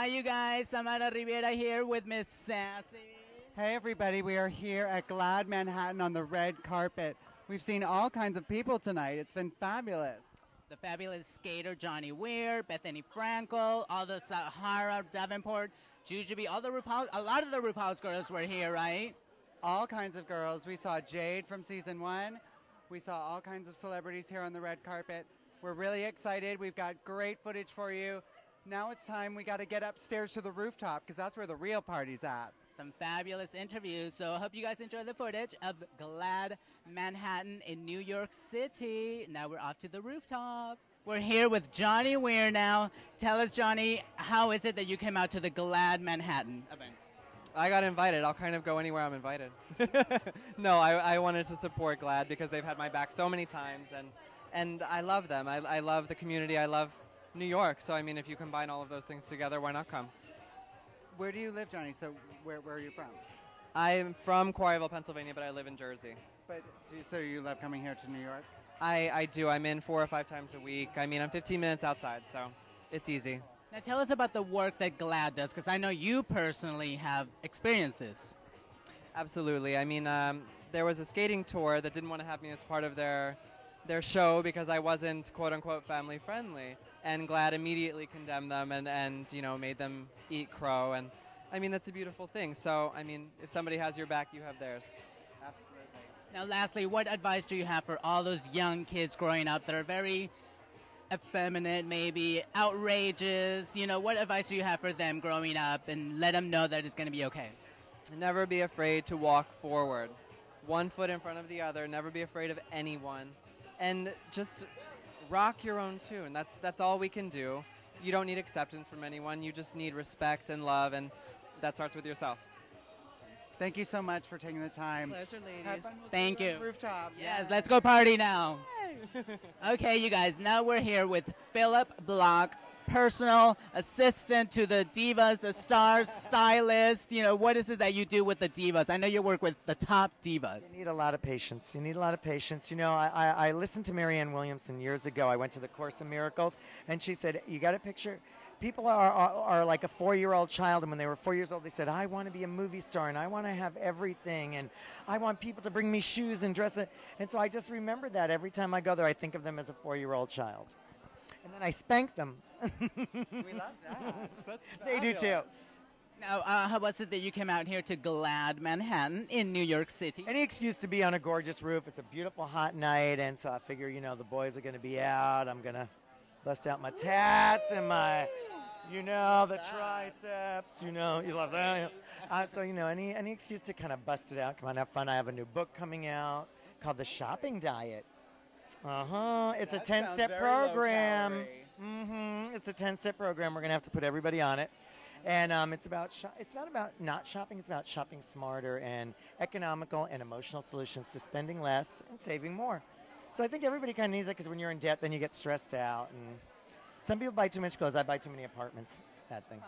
Hi, you guys. Samara Rivera here with Miss Sassy. Hey everybody, we are here at GLAAD Manhattan on the red carpet. We've seen all kinds of people tonight. It's been fabulous. The fabulous skater Johnny Weir, Bethany Frankel, all the Sahara, Davenport, Jujubee, all the RuPaul, a lot of the RuPaul's girls were here, right? All kinds of girls. We saw Jade from season 1. We saw all kinds of celebrities here on the red carpet. We're really excited. We've got great footage for you. Now it's time we got to get upstairs to the rooftop because that's where the real party's at. Some fabulous interviews, so I hope you guys enjoy the footage of GLAAD Manhattan in New York City. Now we're off to the rooftop. We're here with Johnny Weir now. Tell us, Johnny, how is it that you came out to the GLAAD Manhattan event? I got invited. I'll kind of go anywhere I'm invited. No, I wanted to support GLAAD because they've had my back so many times, and I love them. I love the community. I love New York. So, I mean, if you combine all of those things together, why not come? Where do you live, Johnny? So where are you from? I'm from Quarryville, Pennsylvania, but I live in Jersey. But so you love coming here to New York? I do. I'm in 4 or 5 times a week. I mean, I'm 15 minutes outside, so it's easy. Now tell us about the work that GLAAD does, because I know you personally have experiences. Absolutely. I mean, there was a skating tour that didn't want to have me as part of their show because I wasn't quote-unquote family friendly, and GLAAD immediately condemned them and you know, made them eat crow, and I mean, that's a beautiful thing. So, I mean, if somebody has your back, you have theirs. Absolutely. Now lastly, what advice do you have for all those young kids growing up that are very effeminate, maybe outrageous? You know, what advice do you have for them growing up, and let them know that it's going to be okay? Never be afraid to walk forward. 1 foot in front of the other. Never be afraid of anyone. And just rock your own tune. That's all we can do. You don't need acceptance from anyone. You just need respect and love, and that starts with yourself. Thank you so much for taking the time. Pleasure, ladies. Have fun with Thank the you. Rooftop. Yes, let's go party now. Okay, you guys, now we're here with PHILLIP BLOCH, personal assistant to the divas, the stars, stylist. You know, what is it that you do with the divas? I know you work with the top divas. You need a lot of patience. You need a lot of patience. You know, I listened to Marianne Williamson years ago. I went to the Course in Miracles, and she said, you got to picture, people are like a 4-year-old child, and when they were 4 years old, they said, I want to be a movie star, and I want to have everything, and I want people to bring me shoes and dresses. And so I just remember that every time I go there, I think of them as a 4-year-old child. And then I spank them. We love that. That's They do too. Now, how was it that you came out here to GLAAD Manhattan in New York City? Any excuse to be on a gorgeous roof. It's a beautiful hot night, and so I figure, you know, the boys are going to be out. I'm going to bust out my tats and my, you know, the triceps. You know, you love that. So, you know, any excuse to kind of bust it out. Come on, have fun. I have a new book coming out called The Shopping Diet. It's a 10-step program. It's a 10-step program. We're going to have to put everybody on it. And it's not about not shopping. It's about shopping smarter and economical and emotional solutions to spending less and saving more. So I think everybody kind of needs it, because when you're in debt, then you get stressed out. And some people buy too much clothes. I buy too many apartments. It's a bad thing.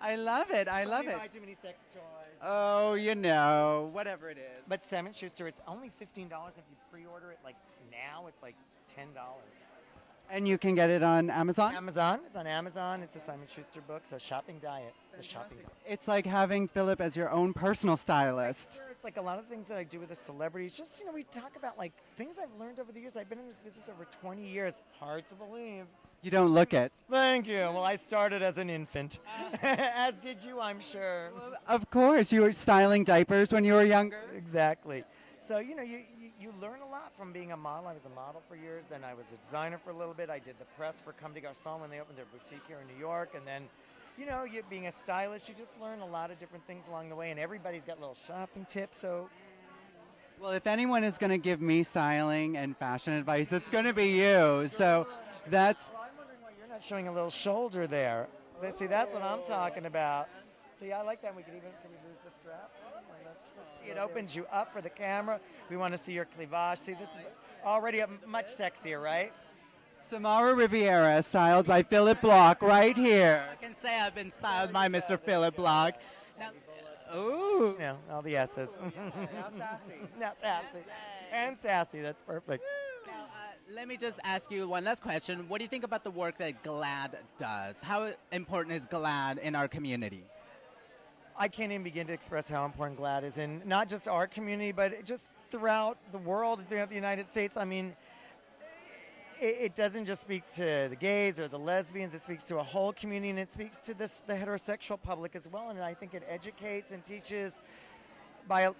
I love it. I love it. Buy too many sex toys. Oh, you know, whatever it is. But Simon Schuster, it's only $15. If you pre-order it, like now, it's like $10. And you can get it on Amazon? Amazon. It's on Amazon. It's a Simon Schuster book. So Shopping Diet. The Shopping Diet. It's like having PHILLIP as your own personal stylist. Sure, it's like a lot of things that I do with the celebrities. Just, you know, we talk about like things I've learned over the years. I've been in this business over 20 years. Hard to believe. You don't look it. Thank you. Well, I started as an infant. As did you, I'm sure. Well, of course. You were styling diapers when you were younger. Exactly. So, you know, you learn a lot from being a model. I was a model for years. Then I was a designer for a little bit. I did the press for Comme des Garçons when they opened their boutique here in New York. And then, you know, being a stylist, you just learn a lot of different things along the way. And everybody's got little shopping tips. So, well, if anyone is going to give me styling and fashion advice, it's going to be you. So that's... Well, I'm wondering why you're not showing a little shoulder there. See, that's what I'm talking about. See, I like that. Can we lose the strap? See, it opens you up for the camera. We want to see your cleavage. See, this is already much sexier, right? Samara Riviera, styled by PHILLIP BLOCH, right here. I can say I've been styled by Mr. PHILLIP BLOCH. Now, ooh. Yeah, all the S's. Now sassy. Now sassy. And sassy, that's perfect. Now, Let me just ask you one last question. What do you think about the work that GLAAD does? How important is GLAAD in our community? I can't even begin to express how important GLAAD is in not just our community, but just throughout the world, throughout the United States. I mean, it doesn't just speak to the gays or the lesbians. It speaks to a whole community, and it speaks to the heterosexual public as well. And I think it educates and teaches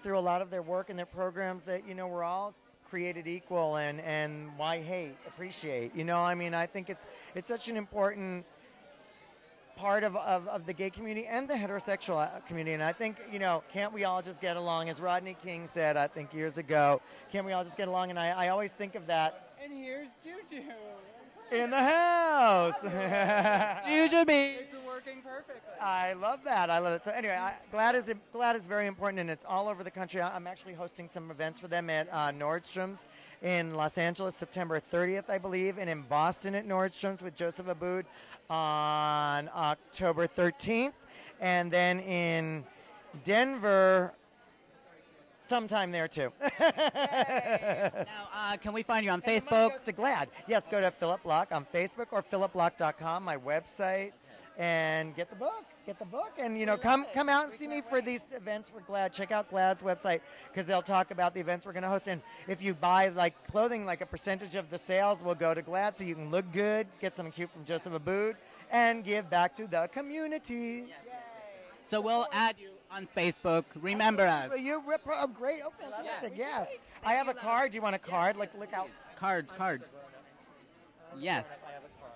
through a lot of their work and their programs that, you know, we're all created equal, and why hate, appreciate. You know, I mean, I think it's such an important part of the gay community and the heterosexual community. And I think, you know, can't we all just get along? As Rodney King said, I think years ago, can't we all just get along? And I always think of that. And here's Juju. In the house. Juju B. It's working perfectly. I love that. I love it. So anyway, GLAAD is very important, and it's all over the country. I'm actually hosting some events for them at Nordstrom's in Los Angeles, September 30th, I believe, and in Boston at Nordstrom's with Joseph Aboud on October 13th, and then in Denver sometime there too. Now, can we find you on And the money Facebook? goes to GLAAD. Yes, go to Philip Bloch on Facebook or philipbloch.com, my website, and get the book. Get the book, and you know, come out and see me for these events for GLAAD. Check out GLAAD's website because they'll talk about the events we're going to host. And if you buy like clothing, like a percentage of the sales will go to GLAAD, so you can look good, get something cute from Joseph Aboud, and give back to the community. So we'll add you on Facebook. Remember us. You're oh, great. Oh, fantastic. Yes. I have a card. Do you want a card? Like, look out. Cards. Yes. I have a card.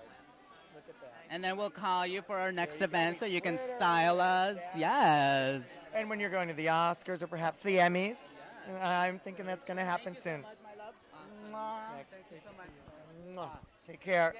Look at that. And then we'll call you for our next event so you can style us. Yes. And when you're going to the Oscars or perhaps the Emmys, I'm thinking that's going to happen soon. Thank you so much. Take care.